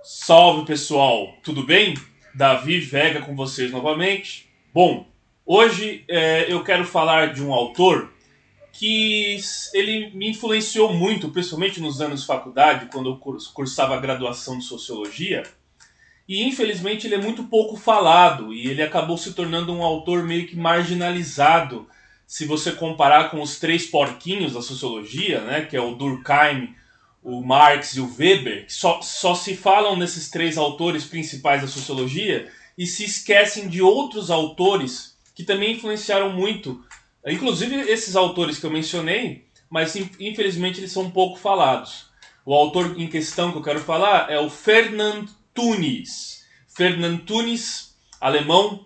Salve pessoal, tudo bem? Davi Vega com vocês novamente. Bom, hoje eu quero falar de um autor que ele me influenciou muito, principalmente nos anos de faculdade, quando eu cursava a graduação de Sociologia, e infelizmente ele é muito pouco falado, e ele acabou se tornando um autor meio que marginalizado, se você comparar com os três porquinhos da Sociologia, né, que é o Durkheim, o Marx e o Weber, que só se falam nesses três autores principais da sociologia e se esquecem de outros autores que também influenciaram muito, inclusive esses autores que eu mencionei, mas infelizmente eles são um pouco falados. O autor em questão que eu quero falar é o Ferdinand Tönnies. Ferdinand Tönnies, alemão,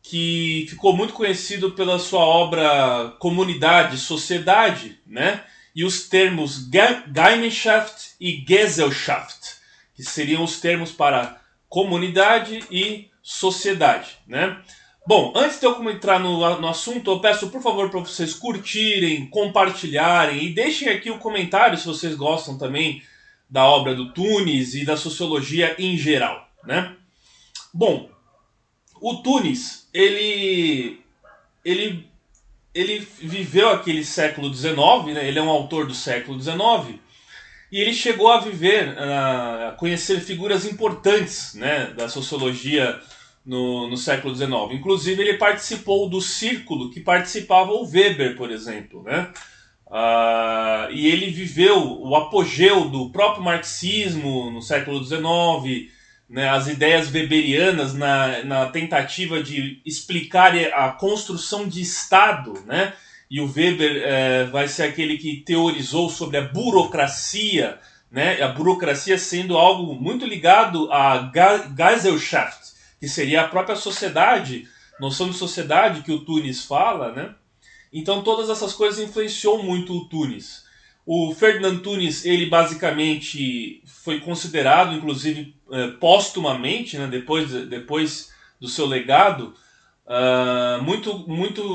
que ficou muito conhecido pela sua obra Comunidade, Sociedade, né? E os termos Gemeinschaft e Gesellschaft, que seriam os termos para comunidade e sociedade, né? Bom, antes de eu entrar no assunto, eu peço por favor para vocês curtirem, compartilharem e deixem aqui o comentário se vocês gostam também da obra do Tönnies e da sociologia em geral, né? Bom, o Tönnies, ele ele viveu aquele século XIX, né? Ele é um autor do século XIX, e ele chegou a viver, a conhecer figuras importantes, né, da sociologia no século XIX. Inclusive, ele participou do círculo que participava o Weber, por exemplo, né? E ele viveu o apogeu do próprio marxismo no século XIX, né, as ideias weberianas na tentativa de explicar a construção de Estado, né? E o Weber vai ser aquele que teorizou sobre a burocracia, né? A burocracia sendo algo muito ligado à Gesellschaft, que seria a própria sociedade, noção de sociedade que o Tönnies fala, né? Então todas essas coisas influenciou muito o Tönnies. O Ferdinand Tönnies, ele basicamente foi considerado, inclusive póstumamente, né, depois do seu legado,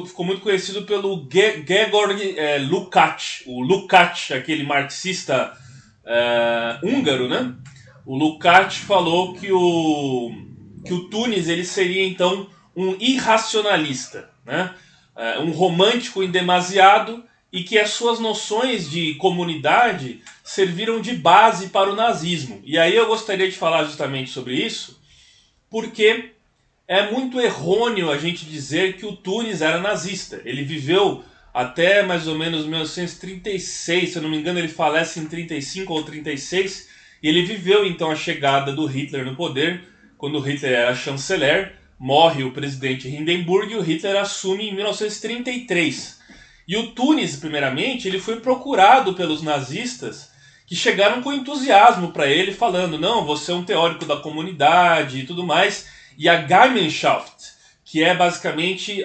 ficou muito conhecido pelo Georg Lukács. O Lukács, aquele marxista húngaro, né? O Lukács falou que o Tönnies ele seria então um irracionalista, né? Um romântico em demasiado, e que as suas noções de comunidade serviram de base para o nazismo. E aí eu gostaria de falar justamente sobre isso, porque é muito errôneo a gente dizer que o Tönnies era nazista. Ele viveu até mais ou menos 1936, se eu não me engano ele falece em 35 ou 36, e ele viveu então a chegada do Hitler no poder, quando o Hitler era chanceler, morre o presidente Hindenburg e o Hitler assume em 1933. E o Tönnies, primeiramente, ele foi procurado pelos nazistas, que chegaram com entusiasmo para ele, falando, não, você é um teórico da comunidade e tudo mais. E a Gemeinschaft, que é basicamente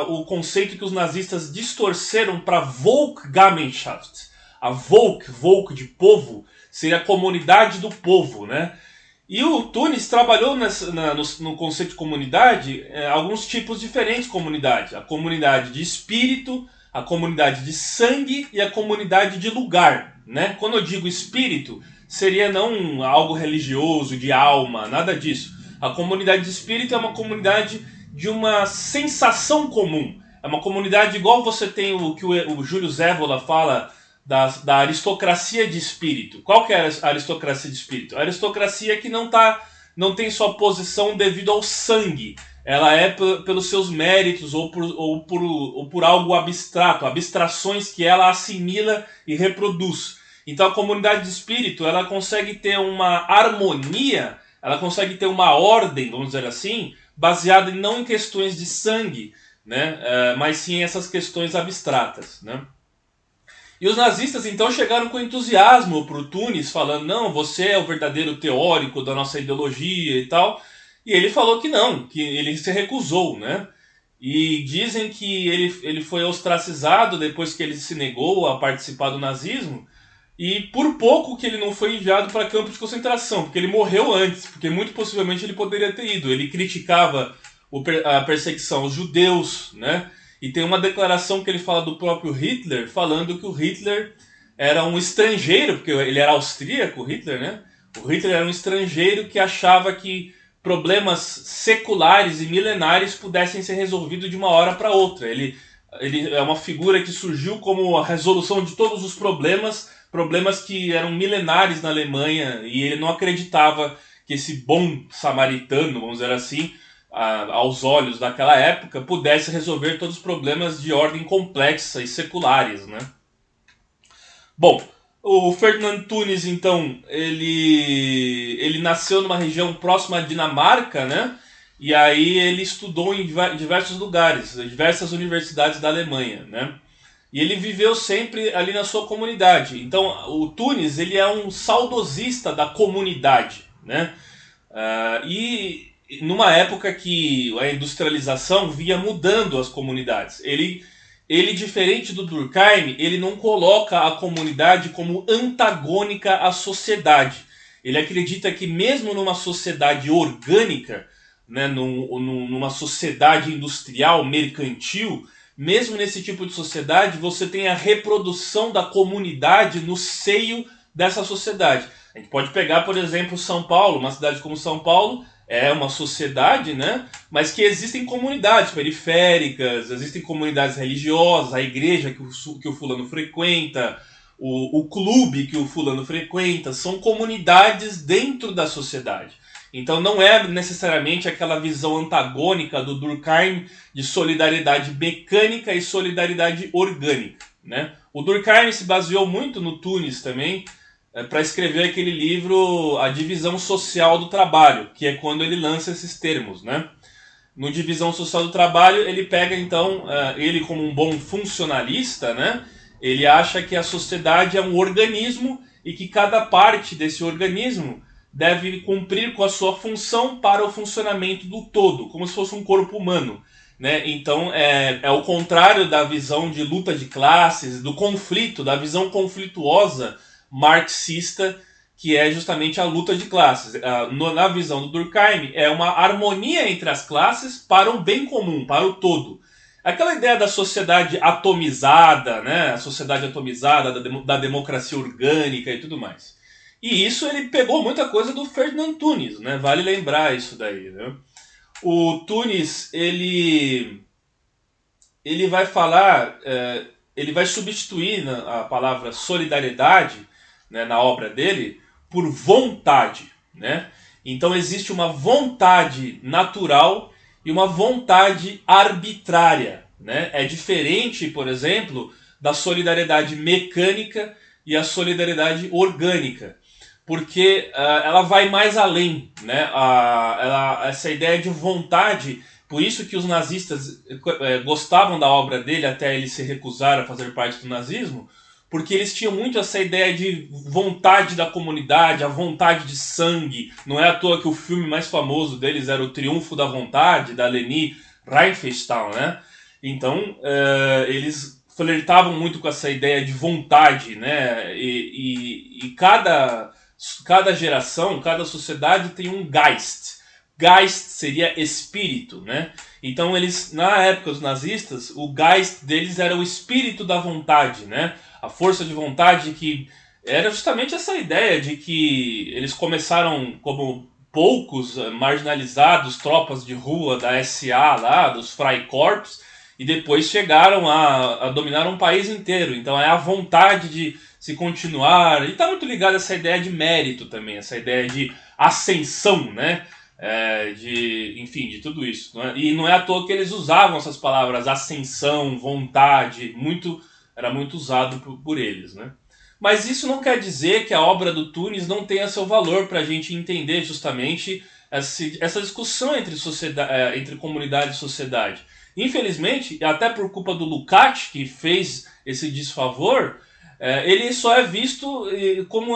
o conceito que os nazistas distorceram para Volksgemeinschaft. A Volk de povo, seria a comunidade do povo, né? E o Tönnies trabalhou no conceito de comunidade alguns tipos diferentes de comunidade. A comunidade de espírito, a comunidade de sangue e a comunidade de lugar, né? Quando eu digo espírito, seria não algo religioso, de alma, nada disso. A comunidade de espírito é uma comunidade de uma sensação comum. É uma comunidade igual você tem o que o Júlio Zévola fala da aristocracia de espírito. Qual que é a aristocracia de espírito? A aristocracia que não tem sua posição devido ao sangue. Ela é pelos seus méritos ou por algo abstrato, abstrações que ela assimila e reproduz. Então a comunidade de espírito ela consegue ter uma harmonia, ela consegue ter uma ordem, vamos dizer assim, baseada não em questões de sangue, né, mas sim em essas questões abstratas, né? E os nazistas então chegaram com entusiasmo para o Tönnies, falando, não, você é o verdadeiro teórico da nossa ideologia e tal. E ele falou que não, que ele se recusou, né? E dizem que ele foi ostracizado depois que ele se negou a participar do nazismo, e por pouco que ele não foi enviado para campo de concentração, porque ele morreu antes, porque muito possivelmente ele poderia ter ido. Ele criticava a perseguição aos judeus, né? E tem uma declaração que ele fala do próprio Hitler, falando que o Hitler era um estrangeiro, porque ele era austríaco, Hitler, né? O Hitler era um estrangeiro que achava que problemas seculares e milenares pudessem ser resolvidos de uma hora para outra. Ele é uma figura que surgiu como a resolução de todos os problemas, problemas que eram milenares na Alemanha, e ele não acreditava que esse bom samaritano, vamos dizer assim, aos olhos daquela época, pudesse resolver todos os problemas de ordem complexa e seculares, né? Bom, o Ferdinand Tönnies, então, ele nasceu numa região próxima à Dinamarca, né? E aí ele estudou em diversos lugares, diversas universidades da Alemanha, né? E ele viveu sempre ali na sua comunidade. Então, o Tönnies, ele é um saudosista da comunidade, né? E numa época que a industrialização via mudando as comunidades. Ele, diferente do Durkheim, ele não coloca a comunidade como antagônica à sociedade. Ele acredita que mesmo numa sociedade orgânica, né, numa sociedade industrial, mercantil, mesmo nesse tipo de sociedade, você tem a reprodução da comunidade no seio dessa sociedade. A gente pode pegar, por exemplo, São Paulo, uma cidade como São Paulo, é uma sociedade, né? Mas que existem comunidades periféricas, existem comunidades religiosas, a igreja que o fulano frequenta, o clube que o fulano frequenta, são comunidades dentro da sociedade. Então não é necessariamente aquela visão antagônica do Durkheim de solidariedade mecânica e solidariedade orgânica, né? O Durkheim se baseou muito no Tönnies também, para escrever aquele livro A Divisão Social do Trabalho, que é quando ele lança esses termos, né? No Divisão Social do Trabalho, ele pega, então, ele como um bom funcionalista, né? Ele acha que a sociedade é um organismo e que cada parte desse organismo deve cumprir com a sua função para o funcionamento do todo, como se fosse um corpo humano, né? Então, é o contrário da visão de luta de classes, do conflito, da visão conflituosa marxista, que é justamente a luta de classes. Na visão do Durkheim, é uma harmonia entre as classes para um bem comum, para o todo. Aquela ideia da sociedade atomizada, né? A sociedade atomizada, da democracia orgânica e tudo mais. E isso ele pegou muita coisa do Ferdinand Tönnies, né? Vale lembrar isso daí, né? O Tönnies, ele vai falar, ele vai substituir a palavra solidariedade, né, na obra dele, por vontade, né? Então existe uma vontade natural e uma vontade arbitrária, né? É diferente, por exemplo, da solidariedade mecânica e a solidariedade orgânica, porque ela vai mais além, né? Essa ideia de vontade, por isso que os nazistas gostavam da obra dele até ele se recusar a fazer parte do nazismo, porque eles tinham muito essa ideia de vontade da comunidade, a vontade de sangue. Não é à toa que o filme mais famoso deles era O Triunfo da Vontade, da Leni Riefenstahl, né? Então, eles flertavam muito com essa ideia de vontade, né? E cada geração, cada sociedade tem um Geist. Geist seria espírito, né? Então, eles, na época dos nazistas, o Geist deles era o espírito da vontade, né? A força de vontade, que era justamente essa ideia de que eles começaram como poucos marginalizados, tropas de rua da SA lá, dos Freikorps, e depois chegaram a dominar um país inteiro. Então é a vontade de se continuar, e está muito ligado a essa ideia de mérito também, essa ideia de ascensão, né? Enfim, de tudo isso, não é? E não é à toa que eles usavam essas palavras ascensão, vontade, era muito usado por eles, né? Mas isso não quer dizer que a obra do Tönnies não tenha seu valor para a gente entender justamente essa discussão entre comunidade e sociedade. Infelizmente, até por culpa do Lukács, que fez esse desfavor, ele só é visto como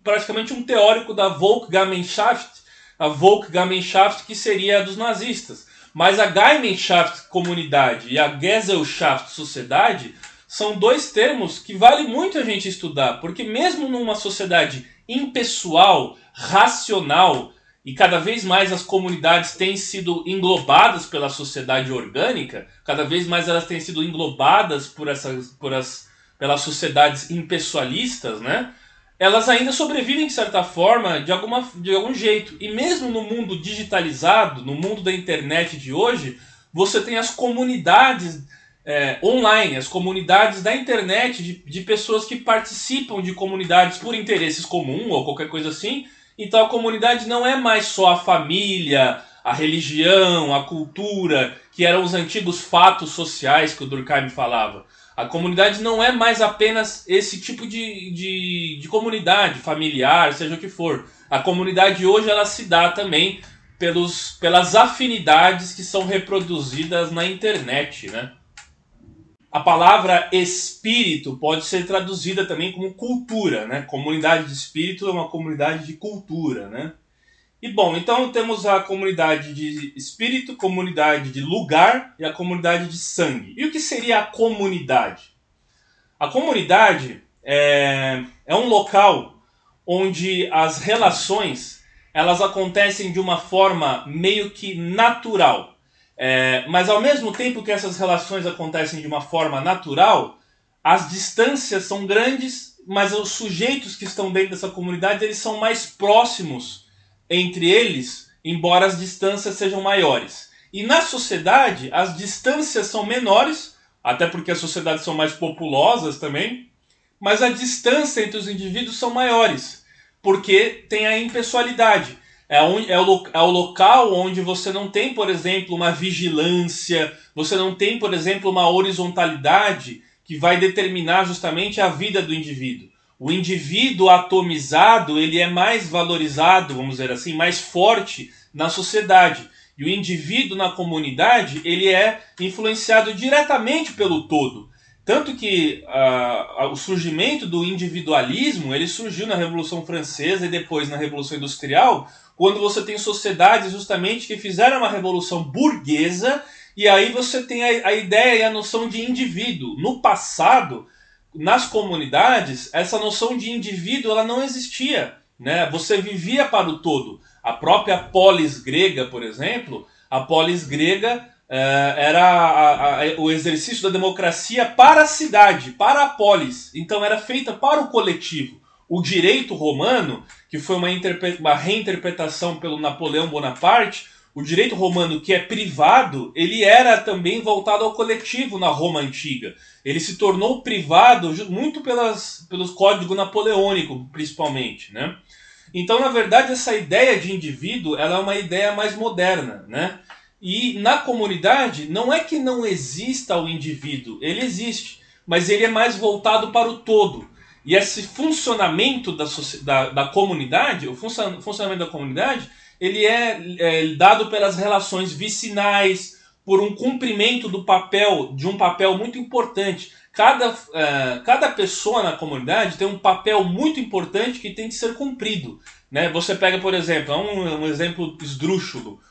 praticamente um teórico da Volksgemeinschaft, a Volksgemeinschaft que seria a dos nazistas. Mas a Gemeinschaft, comunidade, e a Gesellschaft, sociedade, são dois termos que vale muito a gente estudar, porque mesmo numa sociedade impessoal, racional, e cada vez mais as comunidades têm sido englobadas pela sociedade orgânica, cada vez mais elas têm sido englobadas pelas sociedades impessoalistas, né? elas ainda sobrevivem de certa forma, de algum jeito. E mesmo no mundo digitalizado, no mundo da internet de hoje, você tem as comunidades online, as comunidades da internet de pessoas que participam de comunidades por interesses comuns ou qualquer coisa assim. Então a comunidade não é mais só a família, a religião, a cultura, que eram os antigos fatos sociais que o Durkheim falava. A comunidade não é mais apenas esse tipo de comunidade familiar, seja o que for. A comunidade hoje ela se dá também pelas afinidades que são reproduzidas na internet, né? A palavra espírito pode ser traduzida também como cultura, né? Comunidade de espírito é uma comunidade de cultura, né? E bom, então temos a comunidade de espírito, comunidade de lugar e a comunidade de sangue. E o que seria a comunidade? A comunidade é um local onde as relações elas acontecem de uma forma meio que natural. Mas ao mesmo tempo que essas relações acontecem de uma forma natural, as distâncias são grandes, mas os sujeitos que estão dentro dessa comunidade eles são mais próximos entre eles, embora as distâncias sejam maiores. E na sociedade, as distâncias são menores, até porque as sociedades são mais populosas também, mas a distância entre os indivíduos são maiores, porque tem a impessoalidade. É o local onde você não tem, por exemplo, uma vigilância, você não tem, por exemplo, uma horizontalidade que vai determinar justamente a vida do indivíduo. O indivíduo atomizado, ele é mais valorizado, vamos dizer assim, mais forte na sociedade. E o indivíduo na comunidade, ele é influenciado diretamente pelo todo. Tanto que o surgimento do individualismo, ele surgiu na Revolução Francesa e depois na Revolução Industrial, quando você tem sociedades justamente que fizeram uma revolução burguesa, e aí você tem a ideia e a noção de indivíduo. No passado, nas comunidades, essa noção de indivíduo ela não existia, né? Você vivia para o todo. A própria polis grega, por exemplo, a polis grega era o exercício da democracia para a cidade, para a polis. Então era feita para o coletivo. O direito romano, que foi uma reinterpretação pelo Napoleão Bonaparte, o direito romano que é privado, ele era também voltado ao coletivo na Roma Antiga. Ele se tornou privado muito pelos códigos napoleônicos, principalmente, né? Então, na verdade, essa ideia de indivíduo ela é uma ideia mais moderna, né? E na comunidade, não é que não exista o indivíduo, ele existe, mas ele é mais voltado para o todo. E esse funcionamento da comunidade, o funcionamento da comunidade, ele é dado pelas relações vicinais, por um cumprimento de um papel muito importante. Cada pessoa na comunidade tem um papel muito importante que tem que ser cumprido, né? Você pega, por exemplo, um exemplo esdrúxulo,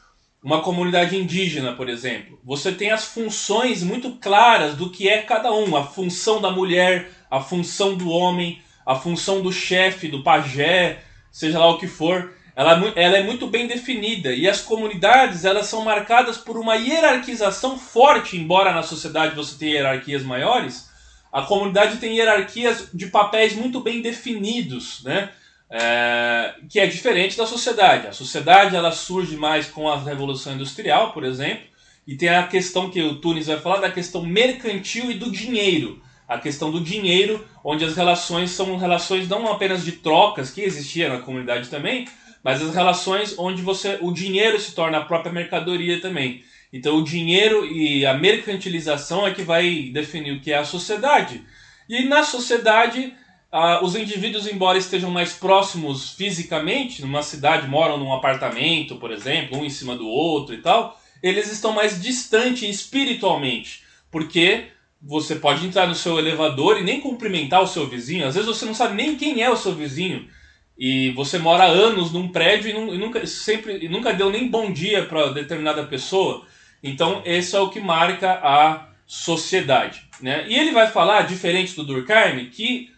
uma comunidade indígena, por exemplo. Você tem as funções muito claras do que é cada um. A função da mulher, a função do homem, a função do chefe, do pajé, seja lá o que for. Ela é muito bem definida. E as comunidades elas são marcadas por uma hierarquização forte, embora na sociedade você tenha hierarquias maiores. A comunidade tem hierarquias de papéis muito bem definidos, né? Que é diferente da sociedade. A sociedade ela surge mais com a Revolução Industrial, por exemplo, e tem a questão que o Tunis vai falar da questão mercantil e do dinheiro. A questão do dinheiro, onde as relações são relações não apenas de trocas, que existia na comunidade também, mas as relações onde o dinheiro se torna a própria mercadoria também. Então o dinheiro e a mercantilização é que vai definir o que é a sociedade. E na sociedade, os indivíduos, embora estejam mais próximos fisicamente, numa cidade, moram num apartamento, por exemplo, um em cima do outro e tal, eles estão mais distantes espiritualmente, porque você pode entrar no seu elevador e nem cumprimentar o seu vizinho, às vezes você não sabe nem quem é o seu vizinho, e você mora há anos num prédio e nunca deu nem bom dia para determinada pessoa. Então esse é o que marca a sociedade, né? E ele vai falar, diferente do Durkheim, que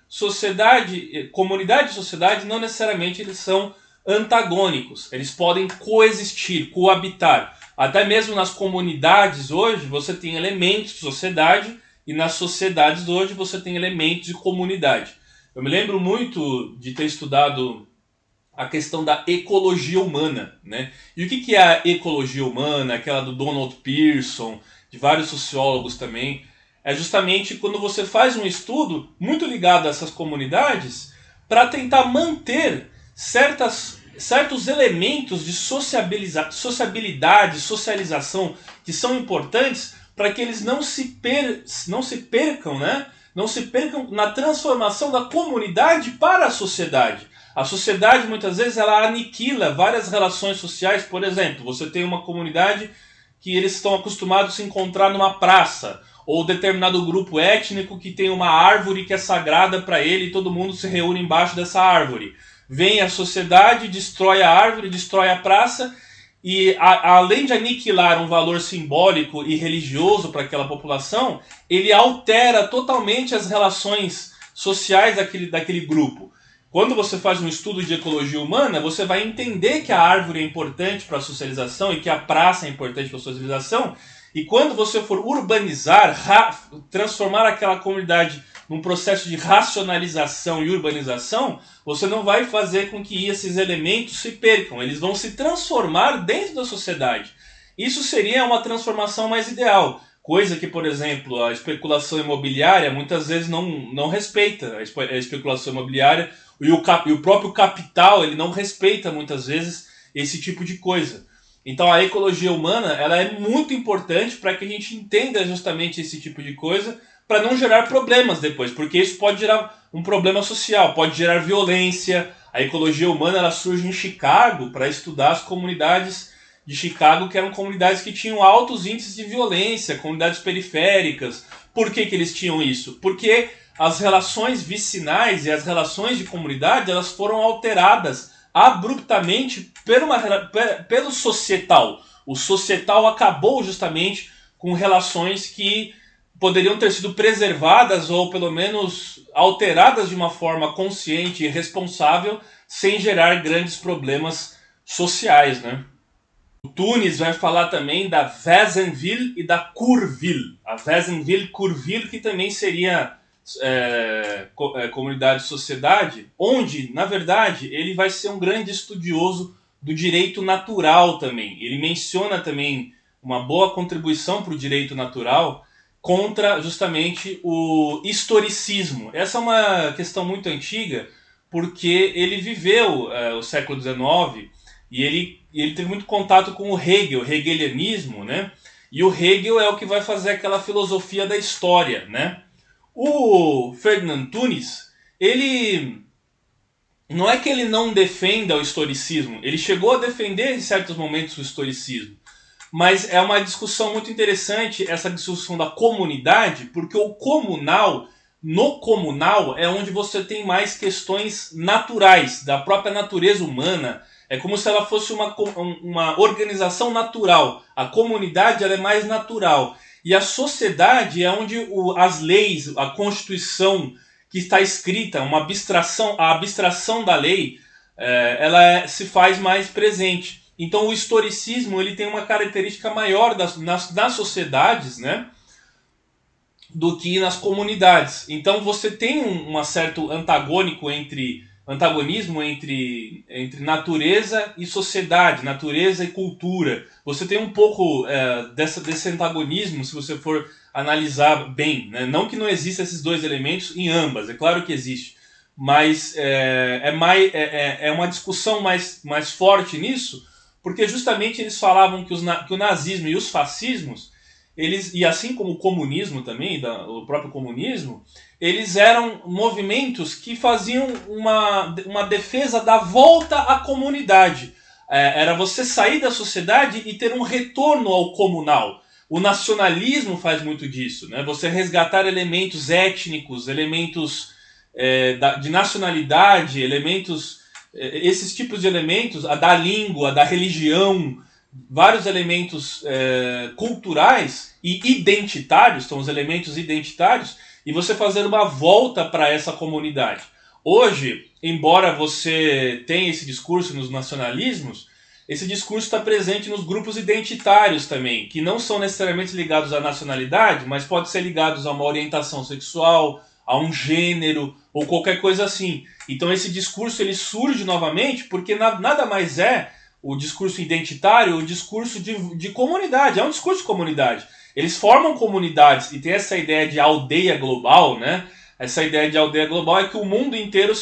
comunidade e sociedade não necessariamente eles são antagônicos, eles podem coexistir, coabitar. Até mesmo nas comunidades hoje você tem elementos de sociedade e nas sociedades hoje você tem elementos de comunidade. Eu me lembro muito de ter estudado a questão da ecologia humana, né? E o que é a ecologia humana, aquela do Donald Pearson, de vários sociólogos também? É justamente quando você faz um estudo muito ligado a essas comunidades para tentar manter certos elementos de sociabilidade, socialização que são importantes para que eles não se percam, né? Não se percam na transformação da comunidade para a sociedade. A sociedade muitas vezes ela aniquila várias relações sociais. Por exemplo, você tem uma comunidade que eles estão acostumados a se encontrar numa praça, ou determinado grupo étnico que tem uma árvore que é sagrada para ele e todo mundo se reúne embaixo dessa árvore. Vem a sociedade, destrói a árvore, destrói a praça e além de aniquilar um valor simbólico e religioso para aquela população, ele altera totalmente as relações sociais daquele grupo. Quando você faz um estudo de ecologia humana, você vai entender que a árvore é importante para a socialização e que a praça é importante para a socialização. E quando você for urbanizar, transformar aquela comunidade num processo de racionalização e urbanização, você não vai fazer com que esses elementos se percam. Eles vão se transformar dentro da sociedade. Isso seria uma transformação mais ideal. Coisa que, por exemplo, a especulação imobiliária muitas vezes não respeita. A especulação imobiliária e o próprio capital ele não respeita muitas vezes esse tipo de coisa. Então a ecologia humana ela é muito importante para que a gente entenda justamente esse tipo de coisa, para não gerar problemas depois, porque isso pode gerar um problema social, pode gerar violência. A ecologia humana ela surge em Chicago para estudar as comunidades de Chicago, que eram comunidades que tinham altos índices de violência, comunidades periféricas. Por que eles tinham isso? Porque as relações vicinais e as relações de comunidade elas foram alteradas abruptamente pelo societal. O societal acabou justamente com relações que poderiam ter sido preservadas ou pelo menos alteradas de uma forma consciente e responsável sem gerar grandes problemas sociais, né? O Tunis vai falar também da Vezemville e da Courville. A Vezemville-Courville que também seria comunidade e sociedade, onde, na verdade, ele vai ser um grande estudioso do direito natural também. Ele menciona também uma boa contribuição para o direito natural contra justamente o historicismo. Essa é uma questão muito antiga, porque ele viveu o século XIX e ele teve muito contato com o Hegel, o hegelianismo, né? E o Hegel é o que vai fazer aquela filosofia da história, né? O Ferdinand Tunis, ele não é que ele não defenda o historicismo, ele chegou a defender em certos momentos o historicismo, mas é uma discussão muito interessante essa discussão da comunidade, porque o comunal, no comunal é onde você tem mais questões naturais, da própria natureza humana. É como se ela fosse uma organização natural. A comunidade ela é mais natural. E a sociedade é onde as leis, a Constituição que está escrita, a abstração da lei, ela se faz mais presente. Então o historicismo ele tem uma característica maior nas sociedades, né, do que nas comunidades. Então você tem um certo antagonismo entre natureza e sociedade, natureza e cultura. Você tem um pouco desse antagonismo se você for analisar bem, né? Não que não existam esses dois elementos em ambas, é claro que existe, mas é uma discussão mais forte nisso, porque justamente eles falavam que o nazismo e os fascismos, e assim como o comunismo também, o próprio comunismo, eles eram movimentos que faziam uma defesa da volta à comunidade. Era você sair da sociedade e ter um retorno ao comunal. O nacionalismo faz muito disso, né? Você resgatar elementos étnicos, elementos de nacionalidade, esses tipos de elementos, a da língua, da religião, vários elementos culturais e identitários, são os elementos identitários, e você fazer uma volta para essa comunidade. Hoje, embora você tenha esse discurso nos nacionalismos, esse discurso está presente nos grupos identitários também, que não são necessariamente ligados à nacionalidade, mas pode ser ligados a uma orientação sexual, a um gênero ou qualquer coisa assim. Então esse discurso ele surge novamente porque nada mais é o discurso identitário, o discurso de comunidade, é um discurso de comunidade. Eles formam comunidades e tem essa ideia de aldeia global, né? Essa ideia de aldeia global é que o mundo inteiro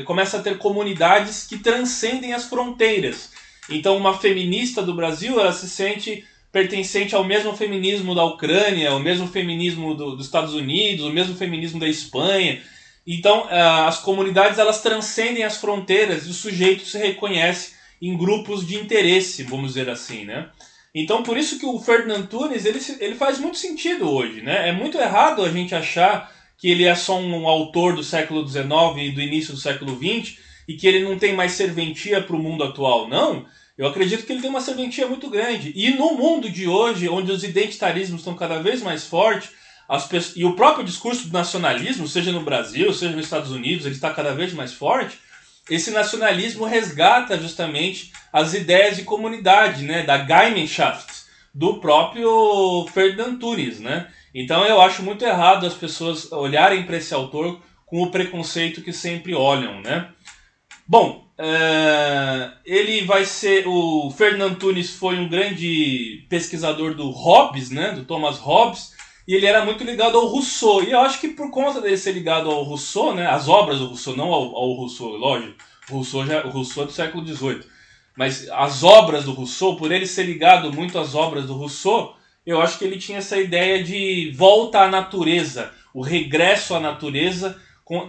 começa a ter comunidades que transcendem as fronteiras. Então uma feminista do Brasil, ela se sente pertencente ao mesmo feminismo da Ucrânia, ao mesmo feminismo dos Estados Unidos, o mesmo feminismo da Espanha. Então as comunidades elas transcendem as fronteiras e o sujeito se reconhece em grupos de interesse, vamos dizer assim, né? Então por isso que o Ferdinand Antunes ele faz muito sentido hoje, né? É muito errado a gente achar que ele é só um autor do século XIX e do início do século XX e que ele não tem mais serventia para o mundo atual, não. Eu acredito que ele tem uma serventia muito grande. E no mundo de hoje, onde os identitarismos estão cada vez mais fortes, e o próprio discurso do nacionalismo, seja no Brasil, seja nos Estados Unidos, ele está cada vez mais forte, esse nacionalismo resgata justamente as ideias de comunidade, né, da Gemeinschaft, do próprio Ferdinand Antunes, né? Então eu acho muito errado as pessoas olharem para esse autor com o preconceito que sempre olham, né? Bom, ele vai ser... O Ferdinand Antunes foi um grande pesquisador do Hobbes, né, do Thomas Hobbes, e ele era muito ligado ao Rousseau. E eu acho que por conta dele ser ligado ao Rousseau, né, as obras do Rousseau, não ao Rousseau, lógico, o Rousseau é do século XVIII, mas as obras do Rousseau, por ele ser ligado muito às obras do Rousseau, eu acho que ele tinha essa ideia de volta à natureza, o regresso à natureza,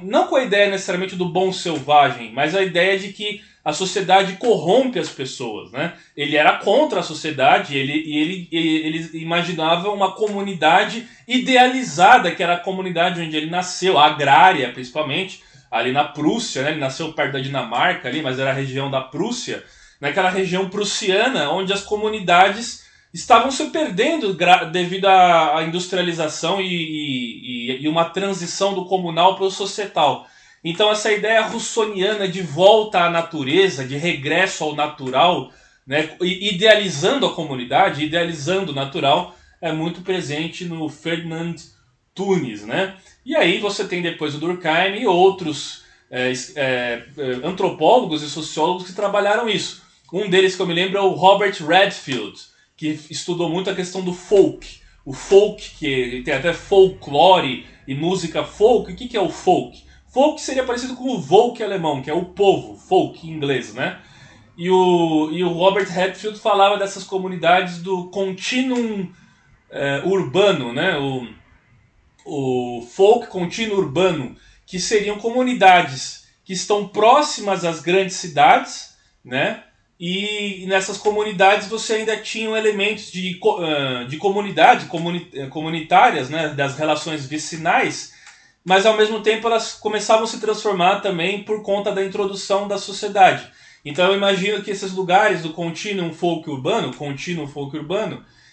não com a ideia necessariamente do bom selvagem, mas a ideia de que a sociedade corrompe as pessoas, né? Ele era contra a sociedade ele imaginava uma comunidade idealizada, que era a comunidade onde ele nasceu, a agrária principalmente, ali na Prússia, né? Ele nasceu perto da Dinamarca, ali, mas era a região da Prússia, naquela região prussiana, onde as comunidades estavam se perdendo devido à industrialização e uma transição do comunal para o societal. Então essa ideia russoniana de volta à natureza, de regresso ao natural, né, idealizando a comunidade, idealizando o natural, é muito presente no Ferdinand Antunes, né? E aí você tem depois o Durkheim e outros antropólogos e sociólogos que trabalharam isso. Um deles que eu me lembro é o Robert Redfield, que estudou muito a questão do folk. O folk, que tem até folklore e música folk. O que é o folk? Folk seria parecido com o Volk alemão, que é o povo, folk em inglês, né? E o Robert Redfield falava dessas comunidades do continuum urbano, né? O folk contínuo urbano, que seriam comunidades que estão próximas às grandes cidades, né? E nessas comunidades você ainda tinha elementos de comunidade, comunitárias, né? Das relações vicinais, mas ao mesmo tempo elas começavam a se transformar também por conta da introdução da sociedade. Então eu imagino que esses lugares do contínuo folk urbano,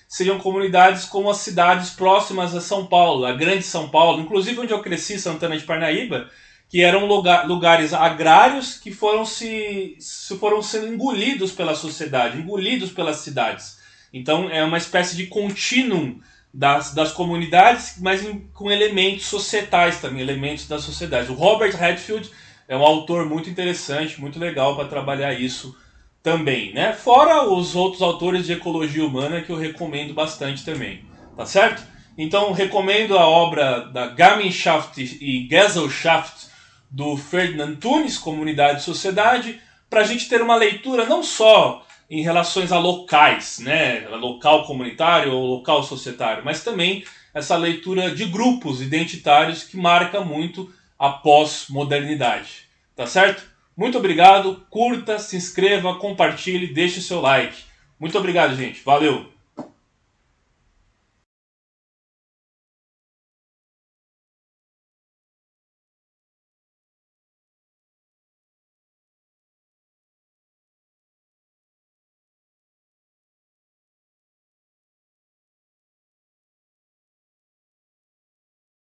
seriam comunidades como as cidades próximas a São Paulo, a grande São Paulo, inclusive onde eu cresci, Santana de Parnaíba, que eram lugares agrários que foram sendo engolidos pela sociedade, engolidos pelas cidades. Então é uma espécie de contínuo das comunidades, mas com elementos societais também, elementos das sociedades. O Robert Redfield é um autor muito interessante, muito legal para trabalhar isso também, né? Fora os outros autores de ecologia humana que eu recomendo bastante também, tá certo? Então recomendo a obra da Gemeinschaft e Gesellschaft do Ferdinand Antunes, Comunidade e Sociedade, para a gente ter uma leitura não só em relações a locais, né? Local comunitário ou local societário, mas também essa leitura de grupos identitários que marca muito a pós-modernidade, tá certo? Muito obrigado, curta, se inscreva, compartilhe, deixe o seu like. Muito obrigado, gente. Valeu!